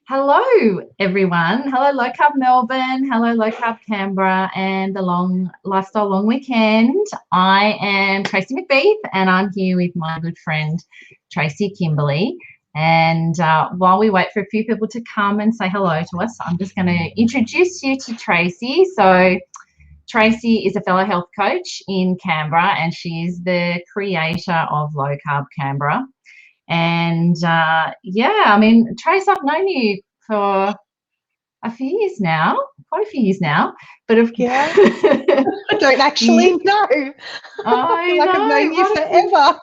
Hello, everyone. Hello, Low Carb Melbourne. Hello, Low Carb Canberra, and the Long Lifestyle Long Weekend. I am Tracey McBeath, and I'm here with my good friend Tracey Kimberley. And while we wait for a few people to come and say hello to us, I'm just going to introduce you to Tracey. So, Tracey is a fellow health coach in Canberra, and she is the creator of Low Carb Canberra. And Trace, I've known you for a few years now, quite a few years now. But yeah, I don't actually know. I feel like I've known you forever.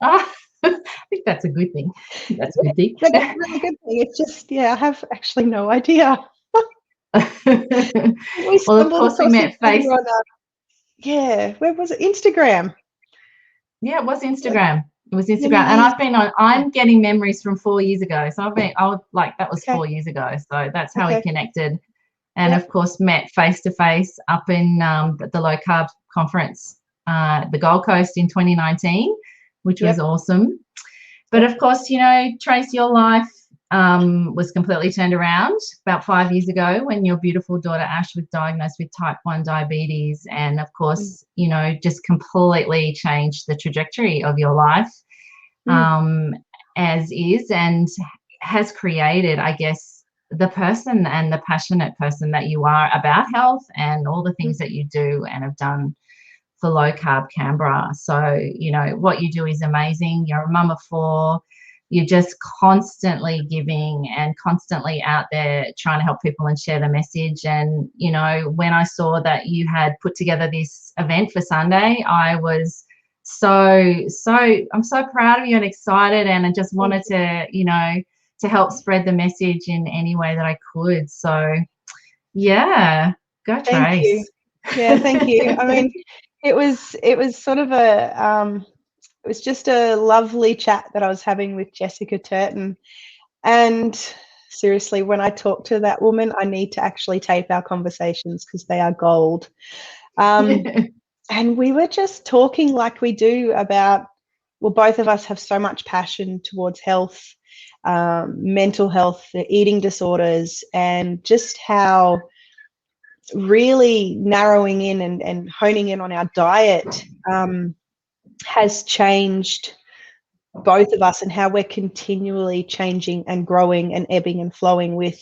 I think that's a good thing. That's a good thing. That's a really good thing. It's just, I have actually no idea. Well, of course, we met face. Where was it? Instagram. Yeah, it was Instagram. It was Instagram, and I'm getting memories from 4 years ago. So that was 4 years ago. So that's how we connected, and of course met face to face up in the Low Carb conference, the Gold Coast in 2019, which was awesome. But of course, Trace, your life was completely turned around about 5 years ago when your beautiful daughter Ash was diagnosed with type 1 diabetes, and of course just completely changed the trajectory of your life as is, and has created, I guess, the person and the passionate person that you are about health and all the things that you do and have done for Low Carb Canberra. So what you do is amazing. You're a mum of 4. You're just constantly giving and constantly out there trying to help people and share the message. And, when I saw that you had put together this event for Sunday, I was I'm so proud of you and excited. And I just wanted to help spread the message in any way that I could. So, yeah, go Trace. Thank you. Yeah, thank you. I mean, it was sort of it was just a lovely chat that I was having with Jessica Turton. And seriously, when I talk to that woman, I need to actually tape our conversations because they are gold. And we were just talking like we do about, well, both of us have so much passion towards health, mental health, eating disorders, and just how really narrowing in and honing in on our diet has changed both of us, and how we're continually changing and growing and ebbing and flowing with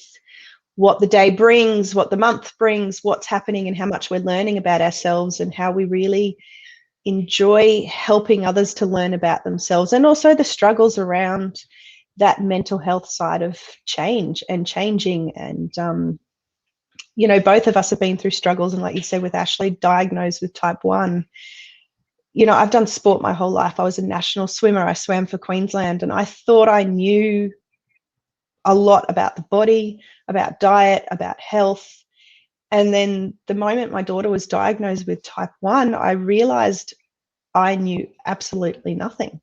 what the day brings, what the month brings, what's happening, and how much we're learning about ourselves, and how we really enjoy helping others to learn about themselves, and also the struggles around that mental health side of change and changing. And both of us have been through struggles, and like you said, with Ashley diagnosed with type 1, I've done sport my whole life. I was a national swimmer. I swam for Queensland, and I thought I knew a lot about the body, about diet, about health. And then the moment my daughter was diagnosed with type 1, I realized I knew absolutely nothing.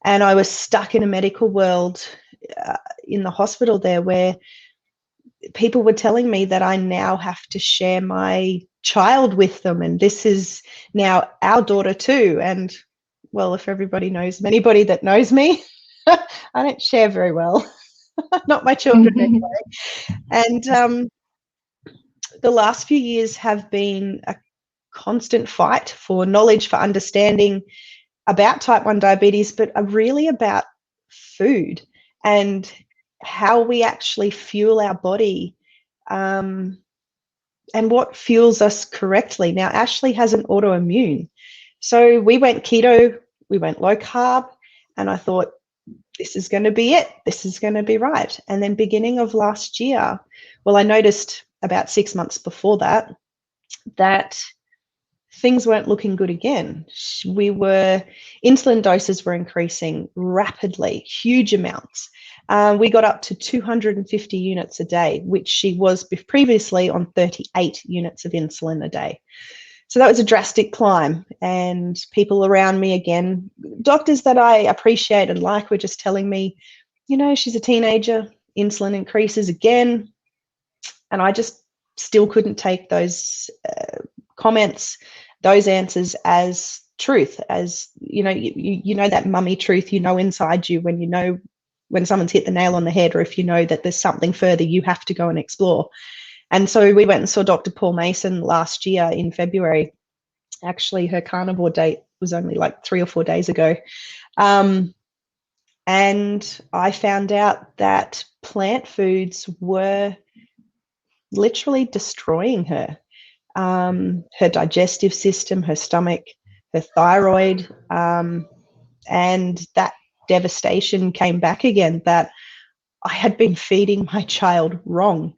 And I was stuck in a medical world in the hospital there, where people were telling me that I now have to share my child with them, and this is now our daughter too. And well, if everybody knows, anybody that knows me, I don't share very well. Not my children anyway. And the last few years have been a constant fight for knowledge, for understanding about type 1 diabetes, but really about food and how we actually fuel our body, and what fuels us correctly. Now, Ashley has an autoimmune. So we went keto, we went low carb, and I thought, this is going to be it. This is going to be right. And then beginning of last year, well, I noticed about 6 months before that things weren't looking good again. Insulin doses were increasing rapidly, huge amounts. We got up to 250 units a day, which she was previously on 38 units of insulin a day. So that was a drastic climb. And people around me, again, doctors that I appreciate and like, were just telling me, she's a teenager, insulin increases again. And I just still couldn't take those comments, those answers as truth, as, that mummy truth, inside you when when someone's hit the nail on the head, or if you know that there's something further you have to go and explore. And so we went and saw Dr. Paul Mason last year in February. Actually, her carnivore date was only like 3 or 4 days ago. And I found out that plant foods were literally destroying her. Her digestive system, her stomach, her thyroid, and that devastation came back again, that I had been feeding my child wrong.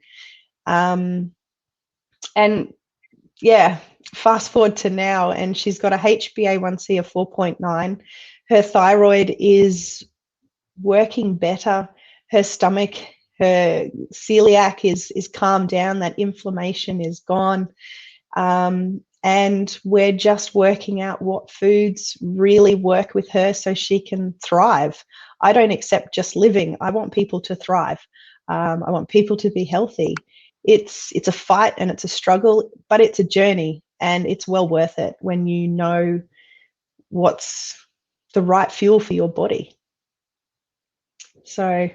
And yeah, fast forward to now, and she's got a HbA1c of 4.9. Her thyroid is working better. Her stomach, her celiac is calmed down. That inflammation is gone. And we're just working out what foods really work with her so she can thrive. I don't accept just living. I want people to thrive. I want people to be healthy. It's a fight and it's a struggle, but it's a journey, and it's well worth it when you know what's the right fuel for your body. So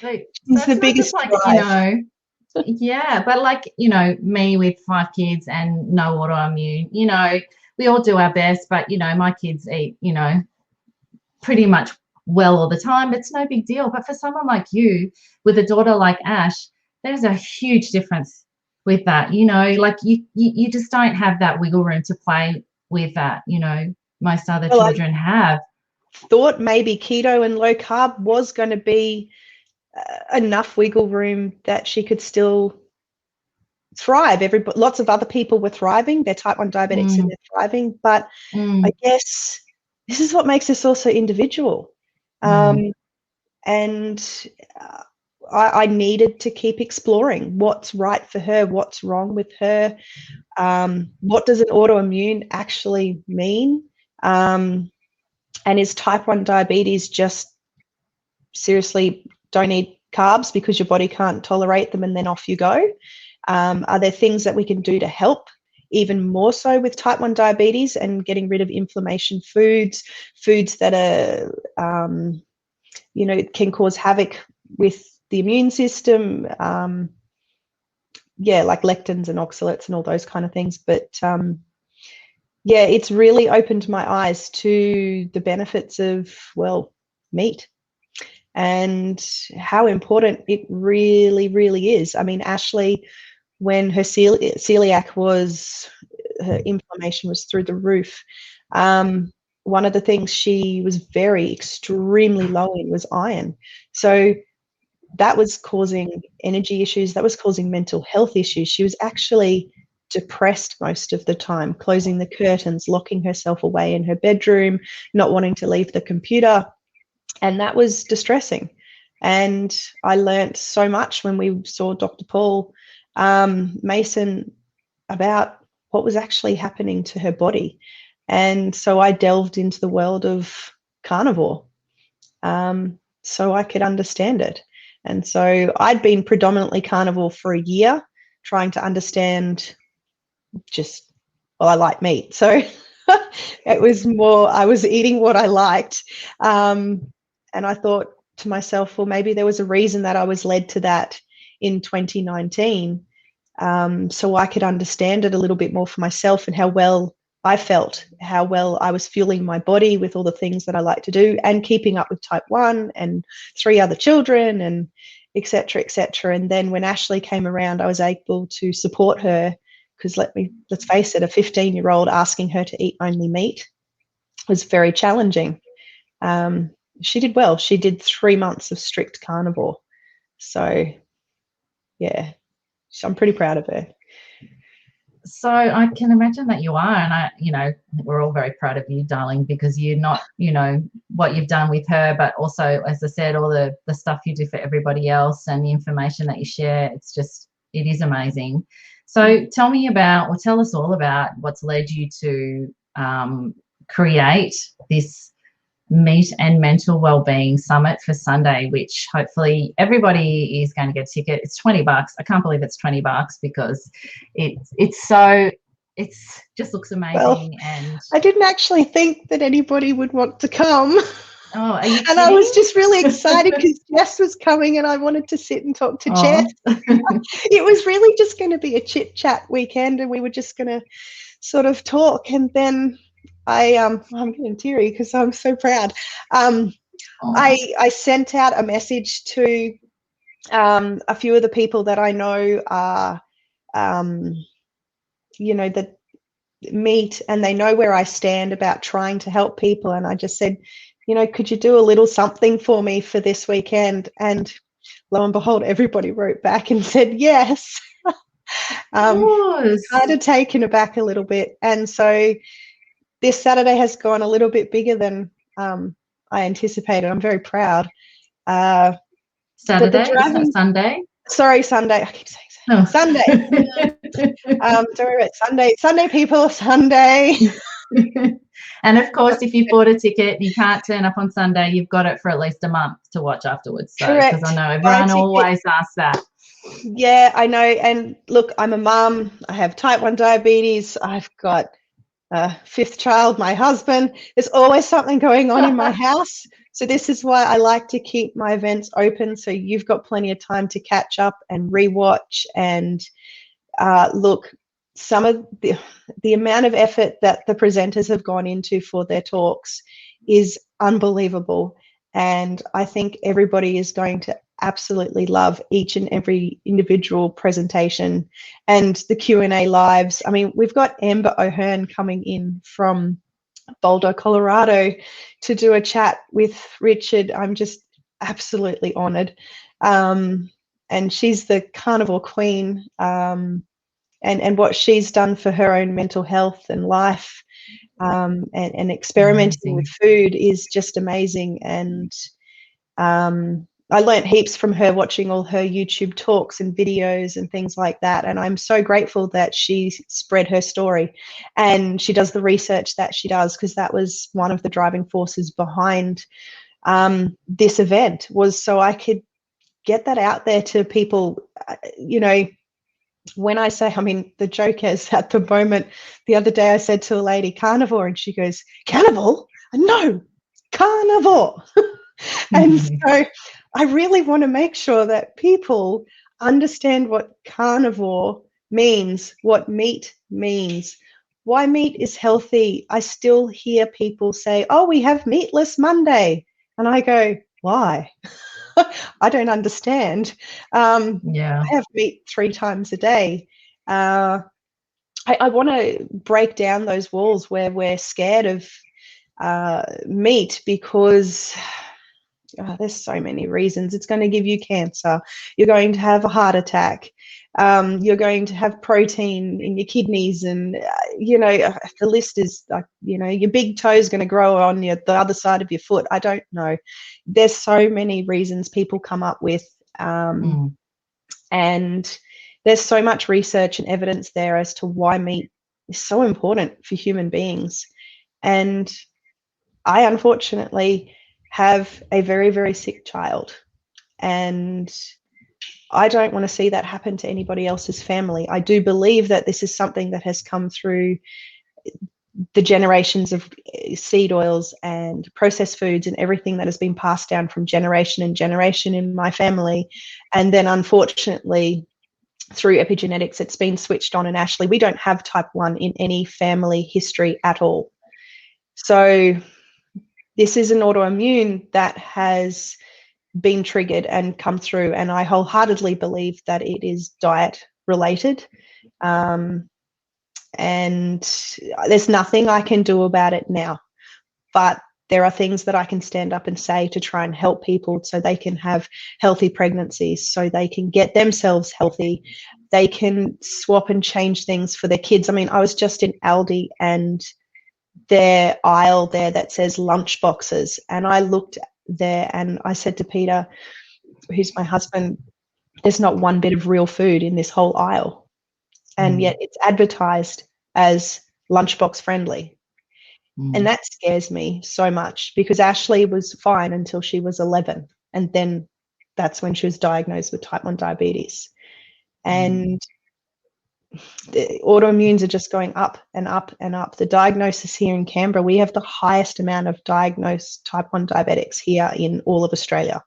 it's the biggest drive. Yeah, but like, me with 5 kids and no autoimmune, we all do our best, but, my kids eat, pretty much well all the time. It's no big deal. But for someone like you with a daughter like Ash, there's a huge difference with that, like you just don't have that wiggle room to play with that, most other children have. Thought maybe keto and low carb was going to be enough wiggle room that she could still thrive. Lots of other people were thriving. They're type 1 diabetics and they're thriving. But I guess this is what makes us also individual. And I needed to keep exploring what's right for her, what's wrong with her, what does an autoimmune actually mean, and is type 1 diabetes just seriously don't eat carbs because your body can't tolerate them and then off you go? Are there things that we can do to help even more so with type 1 diabetes and getting rid of inflammation foods that are, can cause havoc with the immune system? Like lectins and oxalates and all those kind of things. But it's really opened my eyes to the benefits of, meat and how important it really, really is. I mean, Ashley, when her celiac her inflammation was through the roof, one of the things she was extremely low in was iron. So that was causing energy issues. That was causing mental health issues. She was actually depressed most of the time, closing the curtains, locking herself away in her bedroom, not wanting to leave the computer. And that was distressing. And I learned so much when we saw Dr. Paul Mason about what was actually happening to her body. And so I delved into the world of carnivore so I could understand it. And so I'd been predominantly carnivore for a year, trying to understand I like meat. So it was more, I was eating what I liked. And I thought to myself, well, maybe there was a reason that I was led to that in 2019. So I could understand it a little bit more for myself and how well I felt, how well I was fueling my body with all the things that I like to do and keeping up with type 1 and 3 other children and et cetera, et cetera. And then when Ashley came around, I was able to support her because let's face it, a 15-year-old asking her to eat only meat was very challenging. She did well. She did 3 months of strict carnivore. So, yeah, I'm pretty proud of her. So I can imagine that you are, and we're all very proud of you, darling, because you're not, what you've done with her, but also, as I said, all the stuff you do for everybody else and the information that you share. It is amazing. So tell us all about what's led you to create this Meat and Mental Wellbeing Summit for Sunday, which hopefully everybody is going to get a ticket. It's $20. I can't believe it's $20 because it just looks amazing. Well, and I didn't actually think that anybody would want to come. Oh, are you And I was kidding? just really excited because Jess was coming and I wanted to sit and talk to Oh. Jess. It was really just going to be a chit chat weekend, and we were just going to sort of talk. And then I'm getting teary because I'm so proud. Oh. I sent out a message to a few of the people that I know are, that meet, and they know where I stand about trying to help people. And I just said, could you do a little something for me for this weekend? And lo and behold, everybody wrote back and said yes. Kind of taken aback a little bit. And so this Saturday has gone a little bit bigger than I anticipated. I'm very proud. Saturday? It's not Sunday? Sorry, Sunday. I keep saying Oh. Sunday. Don't worry about Sunday. Sunday, people, Sunday. And of course, if you bought a ticket, you can't turn up on Sunday. You've got it for at least a month to watch afterwards. So, because I know everyone always asks that. Yeah, I know. And look, I'm a mum. I have type 1 diabetes. I've got a 5th child, my husband. There's always something going on in my house. So this is why I like to keep my events open, so you've got plenty of time to catch up and rewatch. And look, some of the amount of effort that the presenters have gone into for their talks is unbelievable. And I think everybody is going to absolutely love each and every individual presentation and the Q&A lives. I mean, we've got Amber O'Hearn coming in from Boulder, Colorado to do a chat with Richard. I'm just absolutely honored. And she's the carnivore queen. And what she's done for her own mental health and life, and experimenting with food is just amazing. And I learnt heaps from her watching all her YouTube talks and videos and things like that. And I'm so grateful that she spread her story and she does the research that she does, because that was one of the driving forces behind this event, was so I could get that out there to people. When I say, I mean, the joke is at the moment, the other day I said to a lady, carnivore, and she goes, cannibal? No, carnivore. And so I really want to make sure that people understand what carnivore means, what meat means, why meat is healthy. I still hear people say, oh, we have meatless Monday. And I go, why? I don't understand. I have meat 3 times a day. I want to break down those walls where we're scared of meat, because there's so many reasons. It's going to give you cancer. You're going to have a heart attack. You're going to have protein in your kidneys, and the list is like, your big toe is going to grow on the other side of your foot. I don't know. There's so many reasons people come up with, and there's so much research and evidence there as to why meat is so important for human beings. And I unfortunately have a very, very sick child, and I don't want to see that happen to anybody else's family. I do believe that this is something that has come through the generations of seed oils and processed foods and everything that has been passed down from generation and generation in my family. And then unfortunately, through epigenetics, it's been switched on. And Ashley, we don't have type 1 in any family history at all. So this is an autoimmune that has been triggered and come through, and I wholeheartedly believe that it is diet related, and there's nothing I can do about it now, but there are things that I can stand up and say to try and help people so they can have healthy pregnancies, so they can get themselves healthy, they can swap and change things for their kids. I mean, I was just in Aldi, and their aisle there that says lunch boxes, and I looked there and I said to Peter, who's my husband, there's not one bit of real food in this whole aisle, and yet it's advertised as lunchbox friendly. And that scares me so much, because Ashley was fine until she was 11, and then that's when she was diagnosed with type 1 diabetes. And the autoimmunes are just going up and up and up. The diagnosis here in Canberra, we have the highest amount of diagnosed type 1 diabetics here in all of Australia.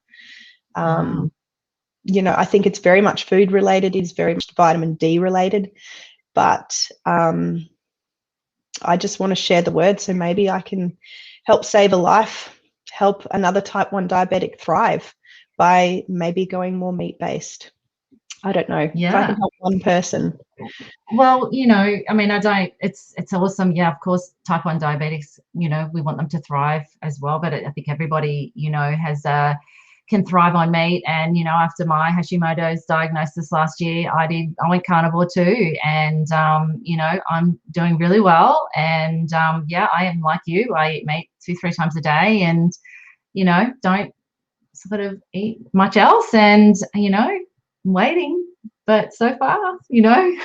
Wow. You know, I think it's very much food related, it's very much vitamin D related, but I just want to share the word, so maybe I can help save a life, help another type 1 diabetic thrive by maybe going more meat-based. I don't know if I can help one person. Well, you know, I mean, it's awesome. Yeah, of course, type 1 diabetics, you know, we want them to thrive as well. But I think everybody, you know, can thrive on meat. And, you know, after my Hashimoto's diagnosis last year, I went carnivore too. And, you know, I'm doing really well. And yeah, I am like you. I eat meat 2-3 times a day and, you know, don't sort of eat much else. And, you know, waiting, but so far, you know,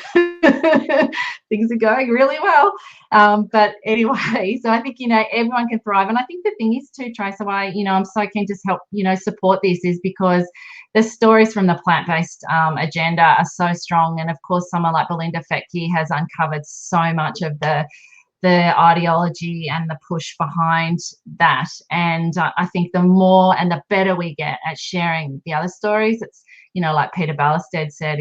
things are going really well. But anyway, so I think, you know, everyone can thrive. And I think the thing is too, Trace, why, you know, I'm so keen to help, you know, support this is because the stories from the plant-based agenda are so strong. And of course, someone like Belinda Fettke has uncovered so much of the ideology and the push behind that. And I think the more and the better we get at sharing the other stories, it's, you know, like Peter Ballestead said,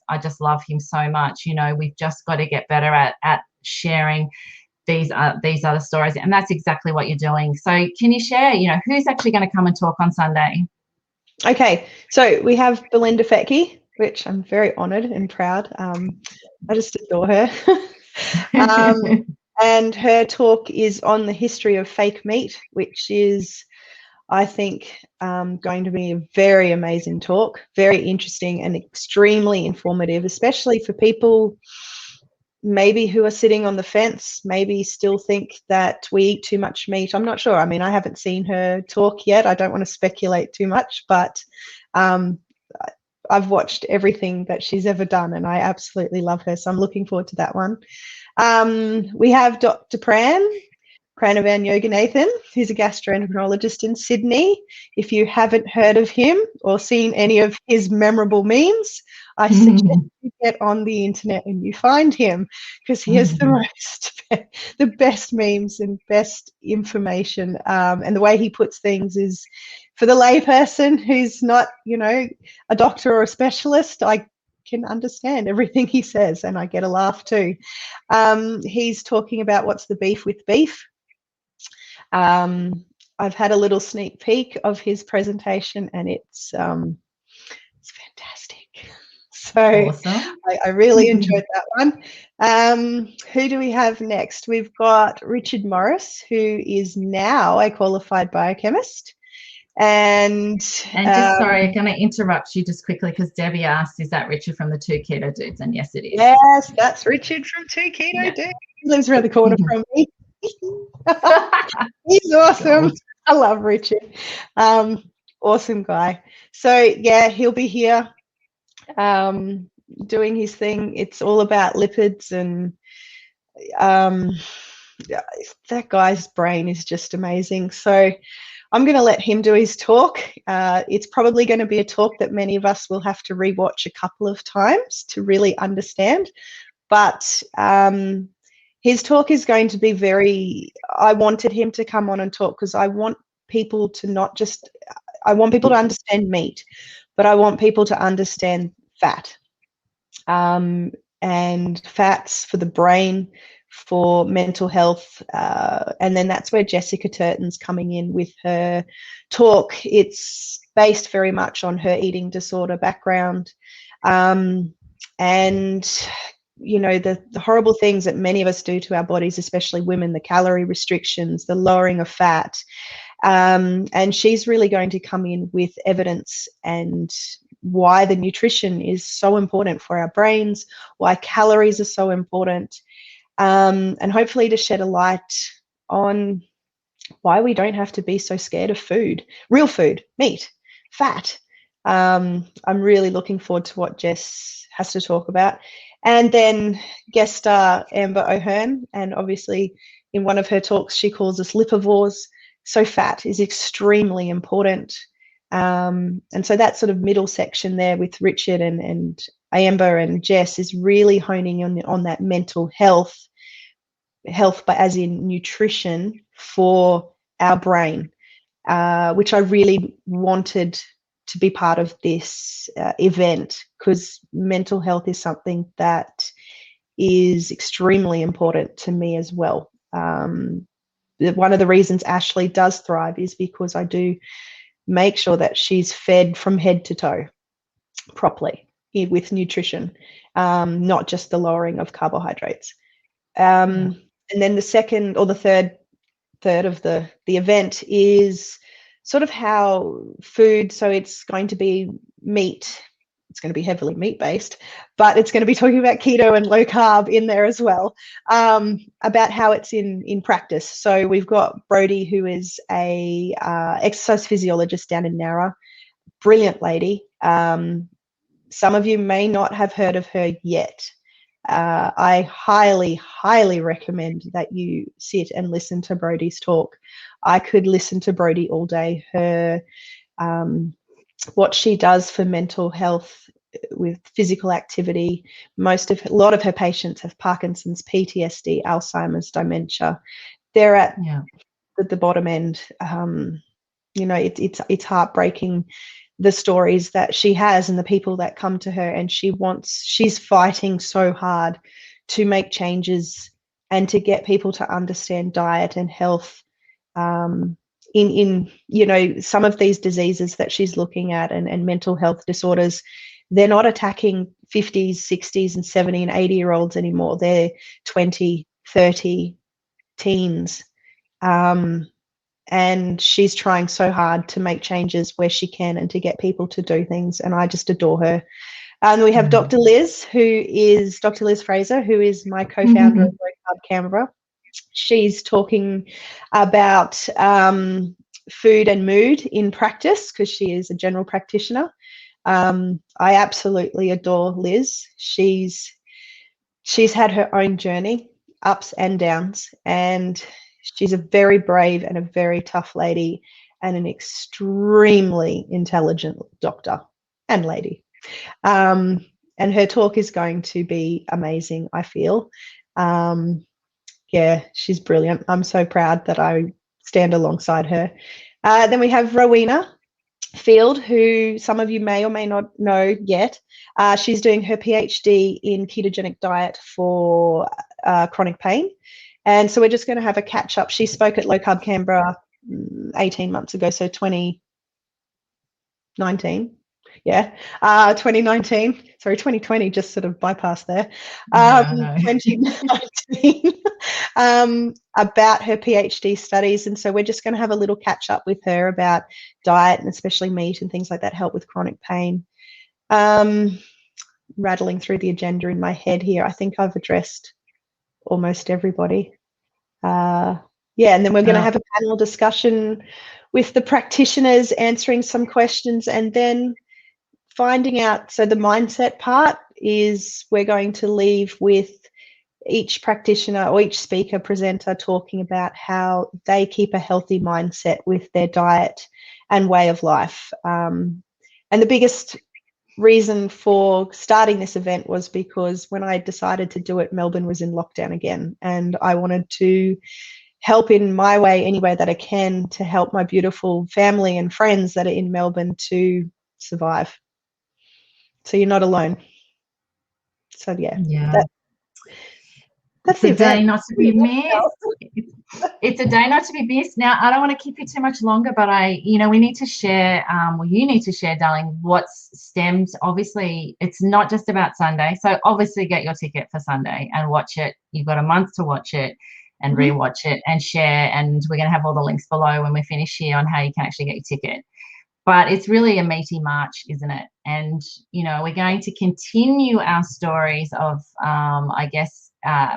I just love him so much. You know, we've just got to get better at sharing these other stories. And that's exactly what you're doing. So can you share, you know, who's actually going to come and talk on Sunday? Okay, so we have Belinda Fettke, which I'm very honoured and proud. I just adore her. And her talk is on the history of fake meat, which is, I think, going to be a very amazing talk, very interesting and extremely informative, especially for people maybe who are sitting on the fence, maybe still think that we eat too much meat. I'm not sure. I mean, I haven't seen her talk yet. I don't want to speculate too much, but I've watched everything that she's ever done and I absolutely love her. So I'm looking forward to that one. We have Dr. Pranavan Yoganathan, who's a gastroenterologist in Sydney. If you haven't heard of him or seen any of his memorable memes, I suggest you get on the internet and you find him, because he has the best memes and best information. And the way he puts things is, for the layperson who's not, you know, a doctor or a specialist, I can understand everything he says and I get a laugh too. He's talking about what's the beef with beef. I've had a little sneak peek of his presentation and it's fantastic. So awesome. I really enjoyed that one. Who do we have next? We've got Richard Morris, who is now a qualified biochemist. And just sorry, I'm going to interrupt you just quickly because Debbie asked, is that Richard from the Two Keto Dudes? And yes, it is. Yes, that's Richard from Two Keto Dudes. He lives around the corner from me. He's awesome. I love Richard. Awesome guy. So yeah, he'll be here doing his thing. It's all about lipids, and that guy's brain is just amazing. So I'm going to let him do his talk. It's probably going to be a talk that many of us will have to rewatch a couple of times to really understand. But his talk is going to be I wanted him to come on and talk because I want people to I want people to understand meat, but I want people to understand fat. And fats for the brain, for mental health, and then that's where Jessica Turton's coming in with her talk. It's based very much on her eating disorder background, and you know, the horrible things that many of us do to our bodies, especially women, the calorie restrictions, the lowering of fat, and she's really going to come in with evidence and why the nutrition is so important for our brains, why calories are so important, and hopefully to shed a light on why we don't have to be so scared of food, real food, meat, fat. I'm really looking forward to what Jess has to talk about. And then guest star Amber O'Hearn, and obviously in one of her talks she calls us lipivores, so fat is extremely important. And so that sort of middle section there with Richard and Amber and Jess is really honing on that mental health, but as in nutrition for our brain, which I really wanted to be part of this event, because mental health is something that is extremely important to me as well. One of the reasons Ashley does thrive is because I do make sure that she's fed from head to toe properly with nutrition, not just the lowering of carbohydrates. And then the second or the third of the event is sort of how food, so it's going to be meat. It's going to be heavily meat based, but it's going to be talking about keto and low carb in there as well, about how it's in practice. So we've got Brodie, who is a exercise physiologist down in Nara, brilliant lady. Some of you may not have heard of her yet. I highly, highly recommend that you sit and listen to Brodie's talk. I could listen to Brodie all day. Her what she does for mental health with physical activity. A lot of her patients have Parkinson's, PTSD, Alzheimer's, dementia. They're at the bottom end. It's heartbreaking, the stories that she has and the people that come to her, and she's fighting so hard to make changes and to get people to understand diet and health. In some of these diseases that she's looking at and mental health disorders, they're not attacking 50s, 60s and 70 and 80-year-olds anymore. They're 20, 30 teens. And she's trying so hard to make changes where she can and to get people to do things. And I just adore her. And we have Dr. Liz Fraser, who is my co-founder of Low Carb Canberra. She's talking about food and mood in practice, because she is a general practitioner. I absolutely adore Liz. She's had her own journey, ups and downs, and she's a very brave and a very tough lady, and an extremely intelligent doctor and lady. And her talk is going to be amazing, I feel. Yeah, she's brilliant. I'm so proud that I stand alongside her. Then we have Rowena Field, who some of you may or may not know yet. She's doing her PhD in ketogenic diet for chronic pain. And so we're just going to have a catch up. She spoke at Low Carb Canberra 18 months ago, so 2019. Yeah, 2019. Sorry, 2020 just sort of bypassed there. 2019 about her PhD studies. And so we're just going to have a little catch up with her about diet, and especially meat and things like that help with chronic pain. Rattling through the agenda in my head here. I think I've addressed almost everybody. And then we're going to have a panel discussion with the practitioners, answering some questions, and then finding out. So the mindset part is we're going to leave with each practitioner or each speaker presenter talking about how they keep a healthy mindset with their diet and way of life. And the biggest reason for starting this event was because when I decided to do it, Melbourne was in lockdown again, and I wanted to help in my way, any way that I can, to help my beautiful family and friends that are in Melbourne to survive. So you're not alone. So that's a day not to be missed. It's a day not to be missed. Now, I don't want to keep you too much longer, but we need to share, you need to share, darling, what's stemmed. Obviously, it's not just about Sunday. So obviously get your ticket for Sunday and watch it. You've got a month to watch it and rewatch it and share. And we're going to have all the links below when we finish here on how you can actually get your ticket. But it's really a meaty March, isn't it? And, we're going to continue our stories of,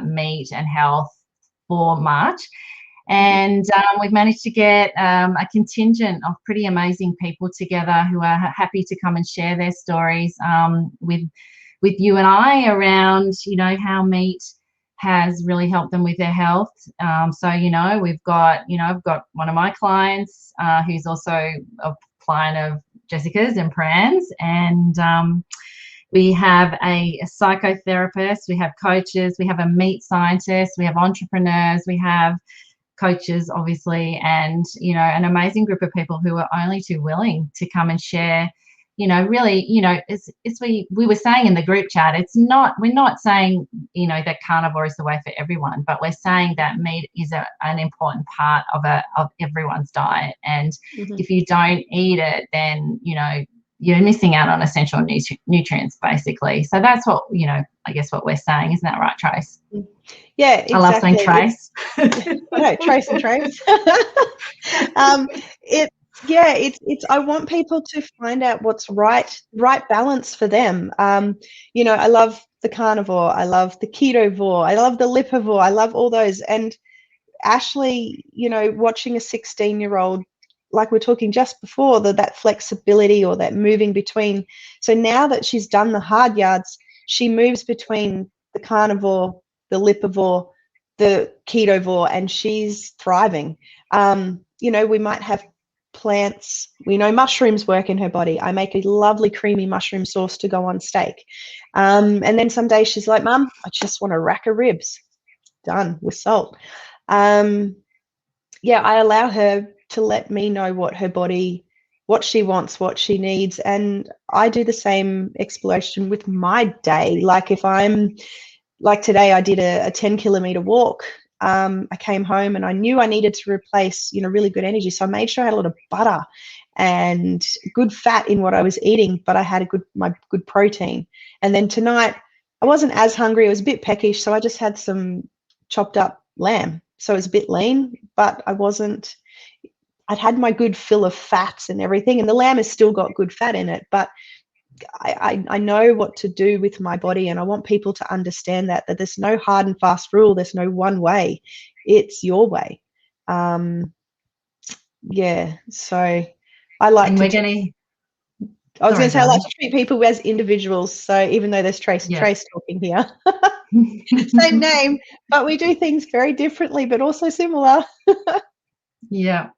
meat and health for March. And we've managed to get a contingent of pretty amazing people together who are happy to come and share their stories with you and I around, how meat has really helped them with their health. We've got, I've got one of my clients who's also a client of Jessica's and Pran's, and We have a psychotherapist, we have coaches, we have a meat scientist, we have entrepreneurs, we have coaches, obviously, and, you know, an amazing group of people who are only too willing to come and share. You know, really, you know, it's we were saying in the group chat, we're not saying, you know, that carnivore is the way for everyone, but we're saying that meat is an important part of everyone's diet. And if you don't eat it, then, you know, you're missing out on essential nutrients, basically. So that's what, you know, I guess what we're saying. Isn't that right, Trace? Yeah, exactly. I love saying Trace. No, Trace and Trace. It's I want people to find out what's right balance for them. You know, I love the carnivore, I love the ketovore, I love the lipivore, I love all those. And Ashley, you know, watching a 16-year-old, like we're talking just before, that flexibility or that moving between. So now that she's done the hard yards, she moves between the carnivore, the lipivore, the ketovore, and she's thriving. You know, we might have plants. We know mushrooms work in her body. I make a lovely creamy mushroom sauce to go on steak. And then some days she's like, Mum, I just want a rack of ribs. Done with salt. Yeah, I allow her to let me know what her body, what she wants, what she needs. And I do the same exploration with my day. Like if I'm, like today, I did a 10-kilometer walk. I came home and I knew I needed to replace, you know, really good energy. So I made sure I had a lot of butter and good fat in what I was eating, but I had my good protein. And then tonight, I wasn't as hungry. I was a bit peckish, so I just had some chopped up lamb. So it was a bit lean, but I'd had my good fill of fats and everything, and the lamb has still got good fat in it, but I know what to do with my body, and I want people to understand that there's no hard and fast rule. There's no one way. It's your way. Yeah, so I like and to I was going to say, I like to treat people as individuals. So even though there's Trace talking here, same name, but we do things very differently, but also similar. Yeah,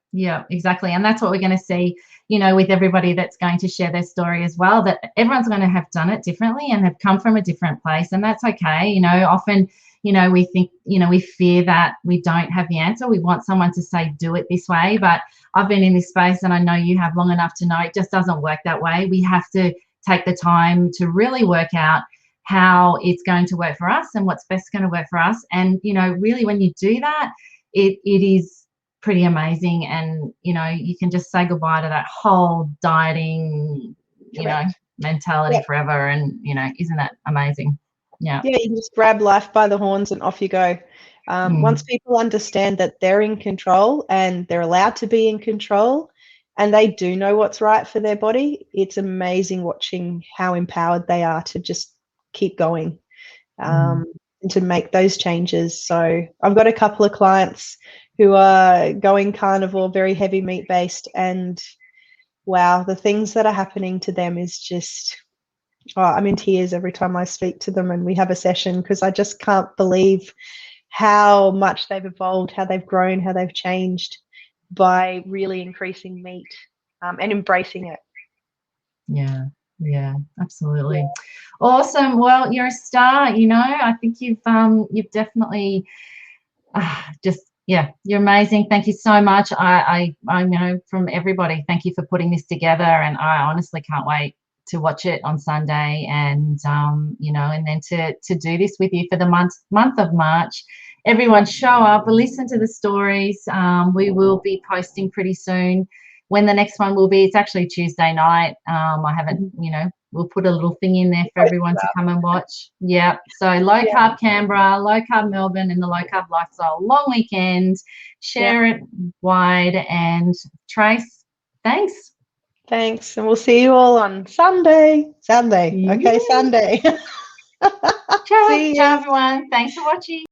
exactly. And that's what we're going to see, you know, with everybody that's going to share their story as well, that everyone's going to have done it differently and have come from a different place. And that's okay. You know, often, you know, we think, you know, we fear that we don't have the answer. We want someone to say, do it this way. But I've been in this space, and I know you have long enough to know it just doesn't work that way. We have to take the time to really work out how it's going to work for us and what's best going to work for us. And, you know, really when you do that, it is pretty amazing. And, you know, you can just say goodbye to that whole dieting, you know, mentality forever. And, you know, isn't that amazing? Yeah. Yeah, you can just grab life by the horns and off you go. Once people understand that they're in control and they're allowed to be in control and they do know what's right for their body, it's amazing watching how empowered they are to just keep going and to make those changes. So I've got a couple of clients who are going carnivore, very heavy meat based, and wow, the things that are happening to them is just, I'm in tears every time I speak to them and we have a session, because I just can't believe how much they've evolved, how they've grown, how they've changed by really increasing meat and embracing it. Yeah, absolutely. Yeah. Awesome. Well, you're a star. You know, I think you've definitely you're amazing. Thank you so much. I know from everybody, thank you for putting this together, and I honestly can't wait to watch it on Sunday, and you know, and then to do this with you for the month of March. Everyone show up, listen to the stories. We will be posting pretty soon when the next one will be. It's actually Tuesday night. I haven't, you know, we'll put a little thing in there for everyone to come and watch. Yeah. So Low Carb Canberra, Low Carb Melbourne, and the Low Carb Lifestyle long weekend. Share it wide. And Trace, thanks. Thanks. And we'll see you all on Sunday. Okay, Sunday. Ciao, everyone. Thanks for watching.